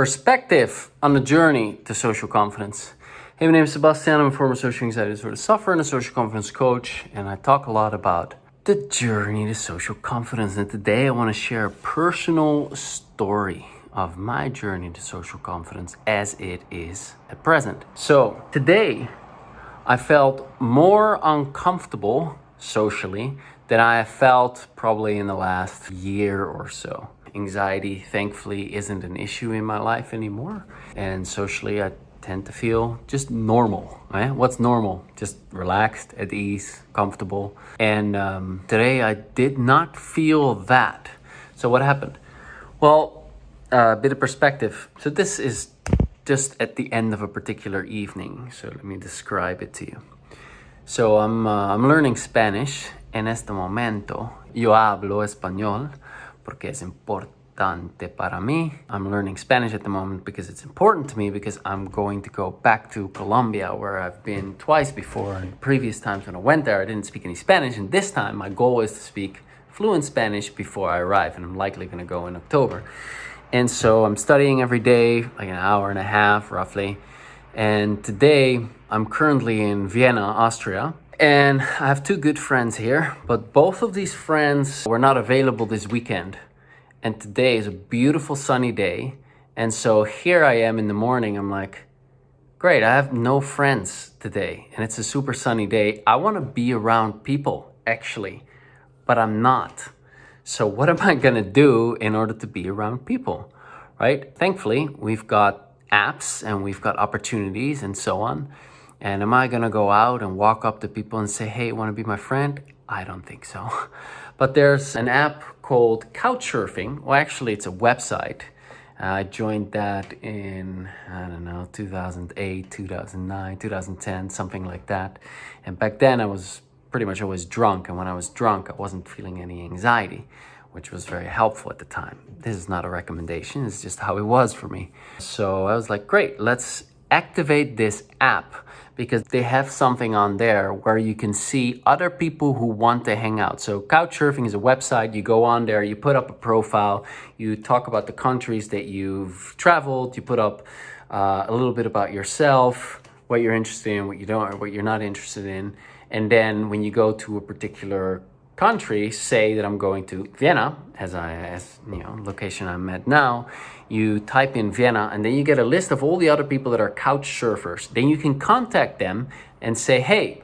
perspective on the journey to social confidence. Hey, my name is Sebastiaan. I'm a former social anxiety disorder sufferer and a social confidence coach, and I talk a lot about the journey to social confidence. And today I want to share a personal story of my journey to social confidence as it is at present. So today I felt more uncomfortable socially than I have felt probably in the last year or so. Anxiety, thankfully, isn't an issue in my life anymore. And socially, I tend to feel just normal, right? What's normal? Just relaxed, at ease, comfortable. And today, I did not feel that. So what happened? Well, a bit of perspective. So this is just at the end of a particular evening. So let me describe it to you. So I'm learning Spanish. En este momento, yo hablo español. Porque es importante para mí. I'm learning Spanish at the moment because it's important to me because I'm going to go back to Colombia where I've been twice before. And previous times when I went there, I didn't speak any Spanish. And this time my goal is to speak fluent Spanish before I arrive. And I'm likely going to go in October. And so I'm studying every day, like an hour and a half roughly. And today I'm currently in Vienna, Austria. And I have two good friends here, but both of these friends were not available this weekend. And today is a beautiful sunny day. And so here I am in the morning. I'm like, great, I have no friends today. And it's a super sunny day. I want to be around people, actually, but I'm not. So what am I going to do in order to be around people, right? Thankfully, we've got apps and we've got opportunities and so on. And am I going to go out and walk up to people and say, hey, want to be my friend? I don't think so. But there's an app called Couchsurfing. Well, actually, it's a website. I joined that in, 2008, 2009, 2010, something like that. And back then, I was pretty much always drunk. And when I was drunk, I wasn't feeling any anxiety, which was very helpful at the time. This is not a recommendation. It's just how it was for me. So I was like, great, let's activate this app. Because they have something on there where you can see other people who want to hang out. So Couchsurfing is a website. You go on there, you put up a profile, you talk about the countries that you've traveled, you put up a little bit about yourself, what you're interested in, what you don't, or what you're not interested in. And then when you go to a particular country, say that I'm going to Vienna, as location I'm at now, you type in Vienna and then you get a list of all the other people that are couch surfers. Then you can contact them and say, hey,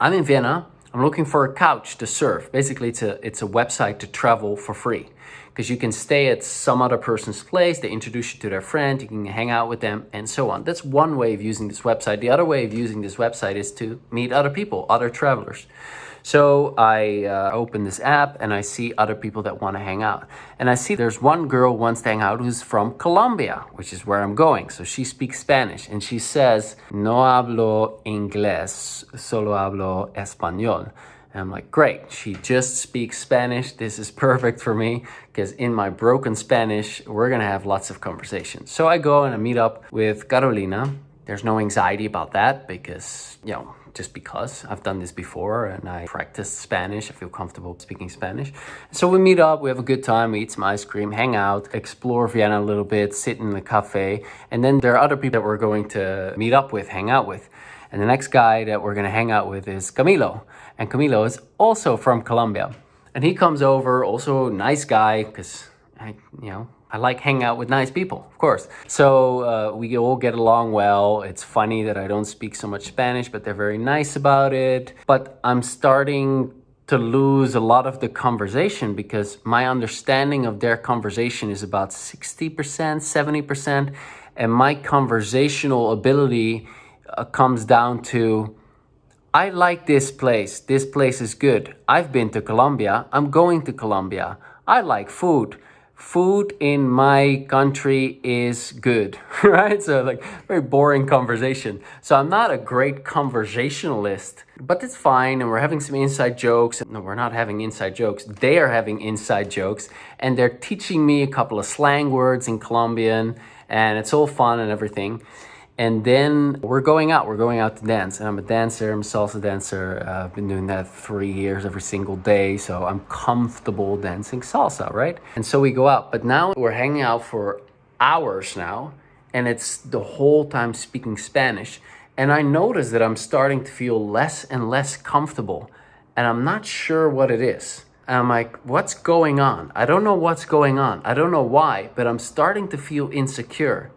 I'm in Vienna, I'm looking for a couch to surf. Basically, it's a website to travel for free because you can stay at some other person's place, they introduce you to their friend, you can hang out with them and so on. That's one way of using this website. The other way of using this website is to meet other people, other travelers. So I open this app and I see other people that want to hang out. And I see there's one girl who wants to hang out who's from Colombia, which is where I'm going. So she speaks Spanish and she says, no hablo inglés, solo hablo español. And I'm like, great, she just speaks Spanish. This is perfect for me because in my broken Spanish, we're going to have lots of conversations. So I go and I meet up with Carolina. There's no anxiety about that because, just because I've done this before and I practiced Spanish. I feel comfortable speaking Spanish. So we meet up, we have a good time, we eat some ice cream, hang out, explore Vienna a little bit, sit in the cafe. And then there are other people that we're going to meet up with, hang out with. And the next guy that we're going to hang out with is Camilo. And Camilo is also from Colombia. And he comes over, also a nice guy, because I like hanging out with nice people, of course. So we all get along well. It's funny that I don't speak so much Spanish, but they're very nice about it. But I'm starting to lose a lot of the conversation because my understanding of their conversation is about 60%, 70%. And my conversational ability comes down to, I like this place. This place is good. I've been to Colombia. I'm going to Colombia. I like food. Food in my country is good, right? So like very boring conversation. So I'm not a great conversationalist, but it's fine. And we're having some inside jokes. No, we're not having inside jokes. They are having inside jokes and they're teaching me a couple of slang words in Colombian and it's all fun and everything. And then we're going out to dance. And I'm a dancer, I'm a salsa dancer. I've been doing that 3 years every single day. So I'm comfortable dancing salsa, right? And so we go out. But now we're hanging out for hours now, and it's the whole time speaking Spanish. And I notice that I'm starting to feel less and less comfortable, and I'm not sure what it is. And I'm like, what's going on? I don't know what's going on. I don't know why, but I'm starting to feel insecure,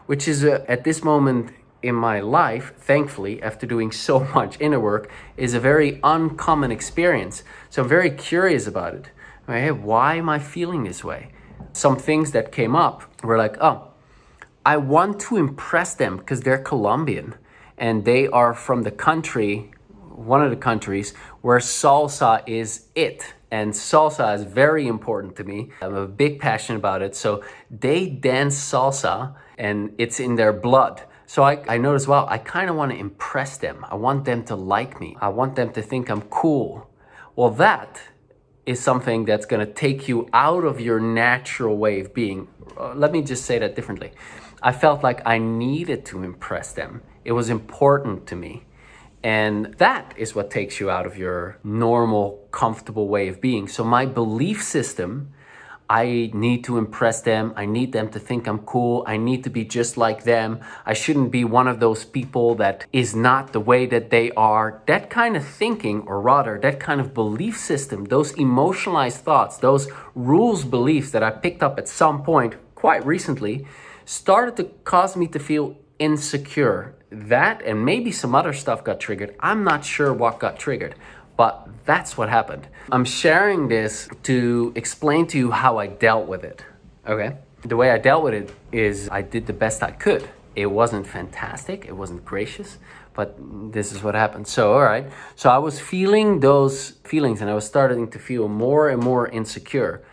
which is at this moment in my life, thankfully, after doing so much inner work, is a very uncommon experience. So I'm very curious about it. Hey, why am I feeling this way? Some things that came up were like, oh, I want to impress them because they're Colombian and they are from the country, one of the countries where salsa is it. And salsa is very important to me. I have a big passion about it. So they dance salsa and it's in their blood. So I noticed, wow, I kind of want to impress them. I want them to like me. I want them to think I'm cool. Well, that is something that's going to take you out of your natural way of being. Let me just say that differently. I felt like I needed to impress them. It was important to me. And that is what takes you out of your normal, comfortable way of being. So my belief system, I need to impress them. I need them to think I'm cool. I need to be just like them. I shouldn't be one of those people that is not the way that they are. That kind of thinking, or rather, that kind of belief system, those emotionalized thoughts, those rules beliefs that I picked up at some point quite recently, started to cause me to feel insecure. That and maybe some other stuff got triggered. I'm not sure what got triggered, but that's what happened. I'm sharing this to explain to you how I dealt with it, okay? The way I dealt with it is I did the best I could. It wasn't fantastic, it wasn't gracious, but this is what happened. So, all right, so I was feeling those feelings and I was starting to feel more and more insecure.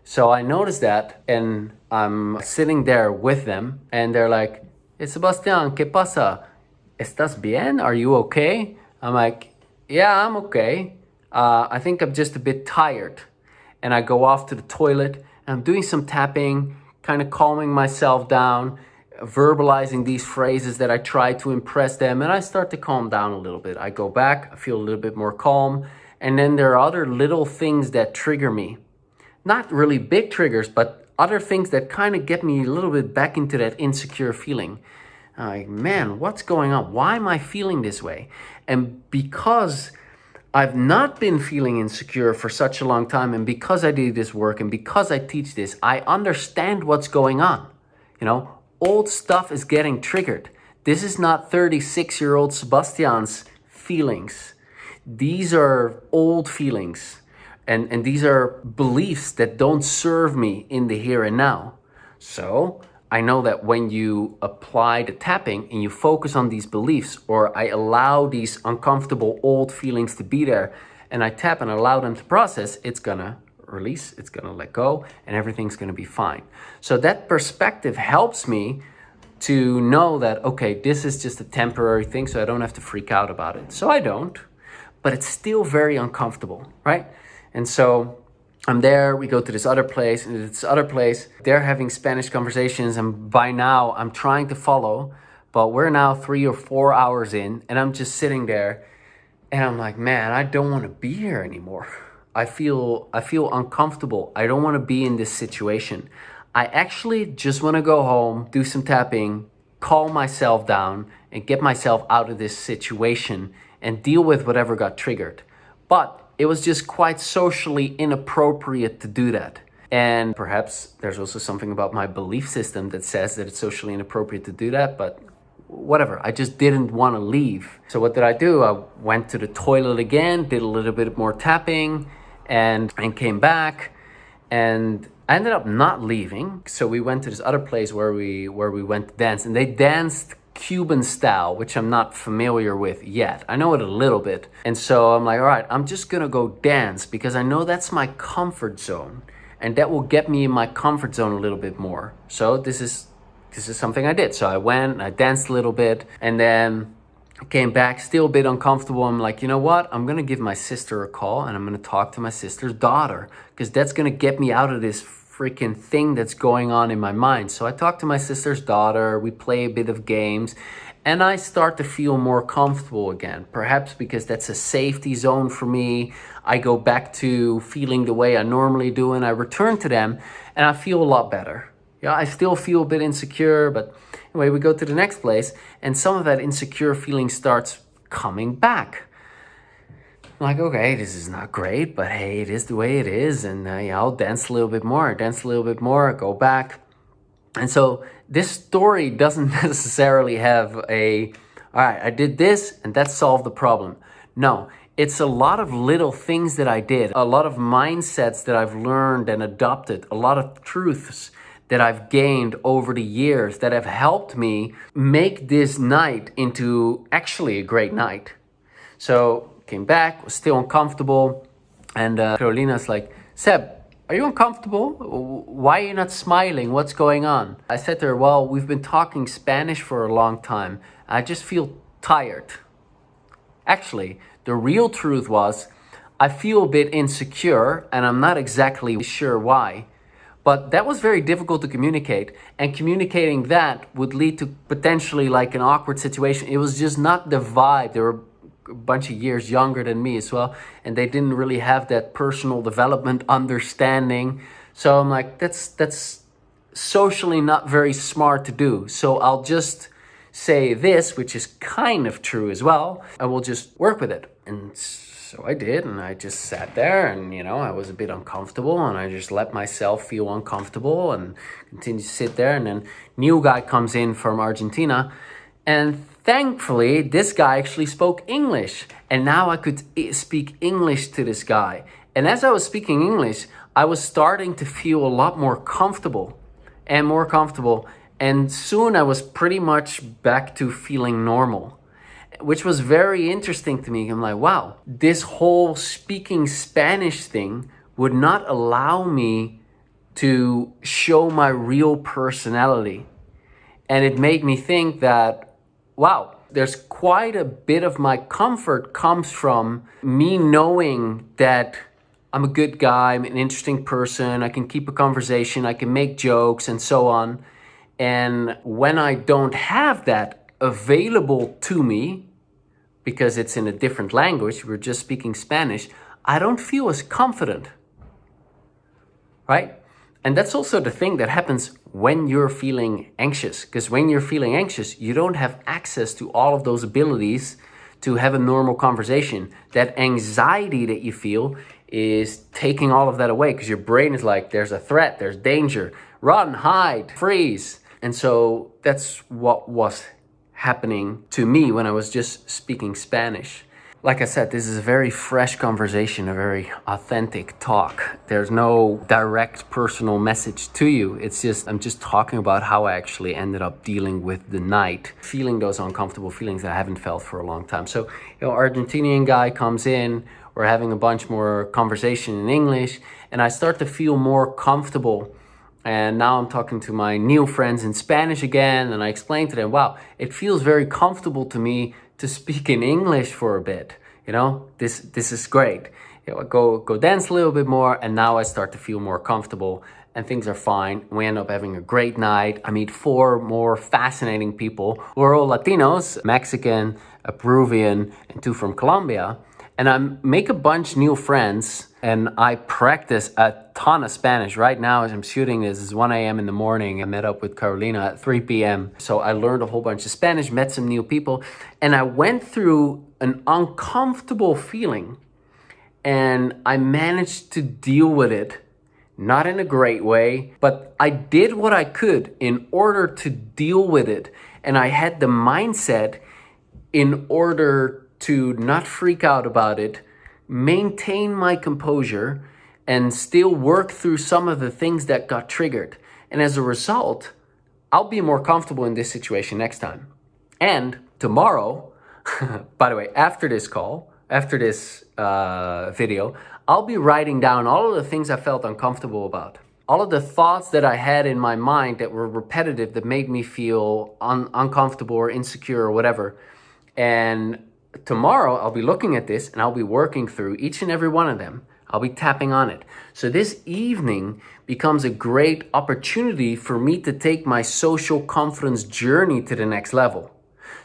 So I noticed that and I'm sitting there with them and they're like, "Hey, Sebastián, ¿qué pasa? ¿Estás bien? Are you okay?" I'm like, "Yeah, I'm okay. I think I'm just a bit tired." And I go off to the toilet and I'm doing some tapping, kind of calming myself down, verbalizing these phrases that I try to impress them. And I start to calm down a little bit. I go back, I feel a little bit more calm. And then there are other little things that trigger me. Not really big triggers, but other things that kind of get me a little bit back into that insecure feeling. I'm like, man, what's going on? Why am I feeling this way? And because I've not been feeling insecure for such a long time, and because I do this work, and because I teach this, I understand what's going on. You know, old stuff is getting triggered. This is not 36-year-old Sebastiaan's feelings. These are old feelings. And these are beliefs that don't serve me in the here and now. So I know that when you apply the tapping and you focus on these beliefs, or I allow these uncomfortable old feelings to be there, and I tap and allow them to process, it's gonna release, it's gonna let go, and everything's gonna be fine. So that perspective helps me to know that, okay, this is just a temporary thing, so I don't have to freak out about it. So I don't, but it's still very uncomfortable, right? And so I'm there, we go to this other place, and this other place, they're having Spanish conversations, and by now I'm trying to follow, but we're now 3 or 4 hours in, and I'm just sitting there, and I'm like, man, I don't want to be here anymore. I feel uncomfortable. I don't want to be in this situation. I actually just want to go home, do some tapping, calm myself down, and get myself out of this situation, and deal with whatever got triggered. But it was just quite socially inappropriate to do that. And perhaps there's also something about my belief system that says that it's socially inappropriate to do that, but whatever, I just didn't want to leave. So what did I do? I went to the toilet again, did a little bit more tapping, and came back, and I ended up not leaving. So we went to this other place where we went to dance, and they danced Cuban style, which I'm not familiar with yet. I know it a little bit. And so I'm like, all right, I'm just gonna go dance because I know that's my comfort zone, and that will get me in my comfort zone a little bit more. So this is something I did. So I went and I danced a little bit, and then I came back still a bit uncomfortable. I'm like, you know what? I'm gonna give my sister a call, and I'm gonna talk to my sister's daughter, because that's gonna get me out of this freaking thing that's going on in my mind. So I talked to my sister's daughter, we play a bit of games, and I start to feel more comfortable again. Perhaps because that's a safety zone for me. I go back to feeling the way I normally do, and I return to them, and I feel a lot better. Yeah, I still feel a bit insecure, but anyway, we go to the next place, and some of that insecure feeling starts coming back. I'm like, okay, this is not great, but hey, it is the way it is, and yeah, I'll dance a little bit more, go back. And so this story doesn't necessarily have all right, I did this, and that solved the problem. No, it's a lot of little things that I did, a lot of mindsets that I've learned and adopted, a lot of truths that I've gained over the years that have helped me make this night into actually a great night. So came back, was still uncomfortable, and Carolina's like, Seb, are you uncomfortable? Why are you not smiling? What's going on? I said to her, well, we've been talking Spanish for a long time. I just feel tired. Actually, the real truth was, I feel a bit insecure, and I'm not exactly sure why. But that was very difficult to communicate, and communicating that would lead to potentially like an awkward situation. It was just not the vibe. They were a bunch of years younger than me as well, and they didn't really have that personal development understanding. So I'm like, that's socially not very smart to do. So I'll just say this, which is kind of true as well, and we'll just work with it. And so I did, and I just sat there, and I was a bit uncomfortable, and I just let myself feel uncomfortable and continue to sit there. And then new guy comes in from Argentina, and thankfully this guy actually spoke English, and now I could speak English to this guy. And as I was speaking English, I was starting to feel a lot more comfortable, and soon I was pretty much back to feeling normal, which was very interesting to me. I'm like, wow, this whole speaking Spanish thing would not allow me to show my real personality. And it made me think that, wow, there's quite a bit of my comfort comes from me knowing that I'm a good guy, I'm an interesting person, I can keep a conversation, I can make jokes and so on. And when I don't have that available to me, because it's in a different language, we're just speaking Spanish, I don't feel as confident, right? And that's also the thing that happens when you're feeling anxious, because when you're feeling anxious, you don't have access to all of those abilities to have a normal conversation. That anxiety that you feel is taking all of that away, because your brain is like, there's a threat, there's danger, run, hide, freeze. And so that's what was happening to me when I was just speaking Spanish. Like I said, this is a very fresh conversation, a very authentic talk. There's no direct personal message to you. It's just, I'm just talking about how I actually ended up dealing with the night, feeling those uncomfortable feelings that I haven't felt for a long time. So, Argentinian guy comes in, we're having a bunch more conversation in English, and I start to feel more comfortable. And now I'm talking to my new friends in Spanish again, and I explain to them, wow, it feels very comfortable to me to speak in English for a bit. This is great. I go dance a little bit more, and now I start to feel more comfortable, and things are fine. We end up having a great night. I meet 4 more fascinating people who are all Latinos, Mexican, a Peruvian, and 2 from Colombia. And I make a bunch new friends, and I practice a ton of Spanish. Right now, as I'm shooting this, it's 1 a.m. in the morning. I met up with Carolina at 3 p.m. So I learned a whole bunch of Spanish, met some new people, and I went through an uncomfortable feeling, and I managed to deal with it. Not in a great way, but I did what I could in order to deal with it. And I had the mindset in order to not freak out about it, maintain my composure, and still work through some of the things that got triggered. And as a result, I'll be more comfortable in this situation next time. And tomorrow, by the way, after this call, after this video, I'll be writing down all of the things I felt uncomfortable about. All of the thoughts that I had in my mind that were repetitive, that made me feel uncomfortable or insecure or whatever. And tomorrow, I'll be looking at this, and I'll be working through each and every one of them. I'll be tapping on it. So this evening becomes a great opportunity for me to take my social confidence journey to the next level.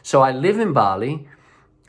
So I live in Bali,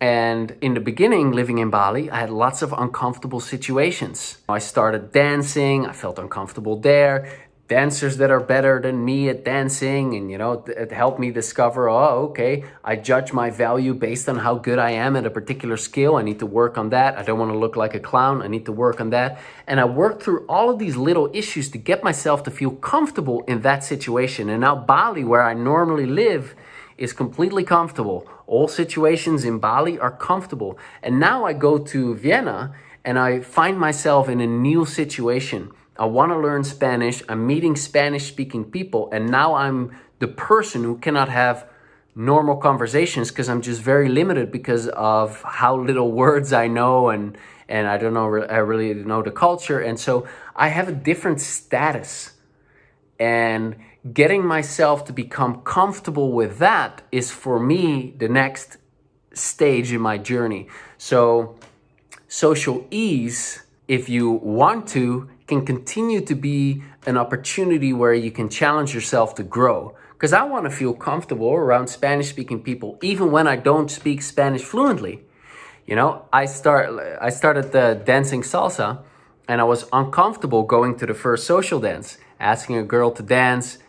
and in the beginning, living in Bali, I had lots of uncomfortable situations. I started dancing, I felt uncomfortable there. dancers that are better than me at dancing, and it helped me discover, oh, okay, I judge my value based on how good I am at a particular skill. I need to work on that. I don't want to look like a clown. I need to work on that. And I worked through all of these little issues to get myself to feel comfortable in that situation. And now Bali, where I normally live, is completely comfortable. All situations in Bali are comfortable. And now I go to Vienna and I find myself in a new situation. I want to learn Spanish. I'm meeting Spanish-speaking people, and now I'm the person who cannot have normal conversations because I'm just very limited because of how little words I know, and I don't know, I really know the culture, and so I have a different status. And getting myself to become comfortable with that is, for me, the next stage in my journey. So social ease, if you want to, can continue to be an opportunity where you can challenge yourself to grow. Because I want to feel comfortable around Spanish-speaking people, even when I don't speak Spanish fluently. I started dancing salsa, and I was uncomfortable going to the first social dance, asking a girl to dance.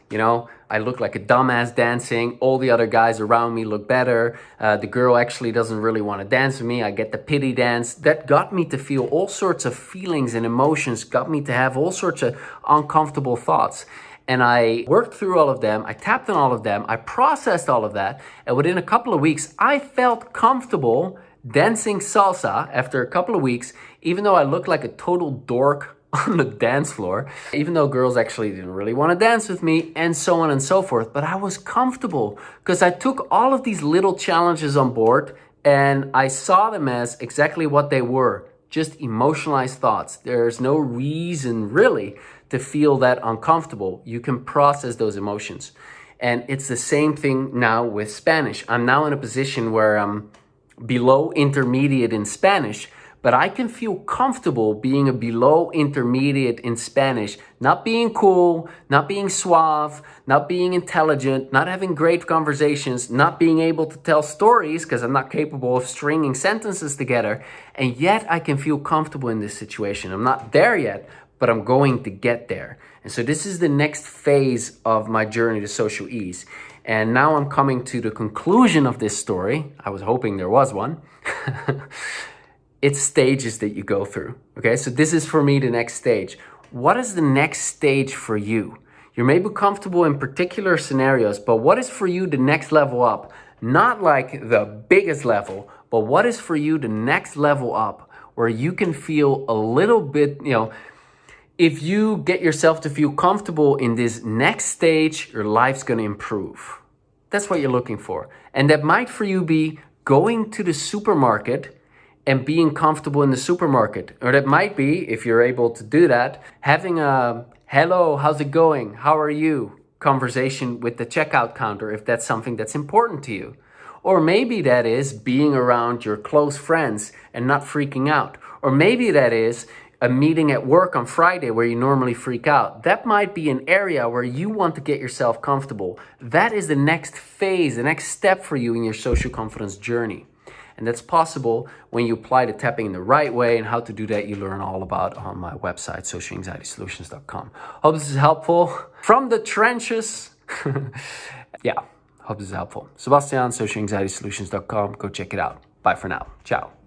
I look like a dumbass dancing. All the other guys around me look better. The girl actually doesn't really want to dance with me. I get the pity dance. That got me to feel all sorts of feelings and emotions, got me to have all sorts of uncomfortable thoughts. And I worked through all of them. I tapped on all of them. I processed all of that. And within a couple of weeks, I felt comfortable dancing salsa after a couple of weeks, even though I looked like a total dork on the dance floor, even though girls actually didn't really want to dance with me, and so on and so forth. But I was comfortable because I took all of these little challenges on board and I saw them as exactly what they were, just emotionalized thoughts. There's no reason really to feel that uncomfortable. You can process those emotions. And it's the same thing now with Spanish. I'm now in a position where I'm below intermediate in Spanish, but I can feel comfortable being a below intermediate in Spanish, not being cool, not being suave, not being intelligent, not having great conversations, not being able to tell stories because I'm not capable of stringing sentences together. And yet I can feel comfortable in this situation. I'm not there yet, but I'm going to get there. And so this is the next phase of my journey to social ease. And now I'm coming to the conclusion of this story. I was hoping there was one. It's stages that you go through. Okay, so this is for me the next stage. What is the next stage for you? You may be comfortable in particular scenarios, but what is for you the next level up? Not like the biggest level, but what is for you the next level up where you can feel a little bit, if you get yourself to feel comfortable in this next stage, your life's going to improve. That's what you're looking for. And that might for you be going to the supermarket and being comfortable in the supermarket. Or that might be, if you're able to do that, having a hello, how's it going? How are you? Conversation with the checkout counter, if that's something that's important to you. Or maybe that is being around your close friends and not freaking out. Or maybe that is a meeting at work on Friday where you normally freak out. That might be an area where you want to get yourself comfortable. That is the next phase, the next step for you in your social confidence journey. And that's possible when you apply the tapping in the right way, and how to do that you learn all about on my website, socialanxietysolutions.com. Hope this is helpful. From the trenches. Yeah, hope this is helpful. Sebastiaan, socialanxietysolutions.com. Go check it out. Bye for now. Ciao.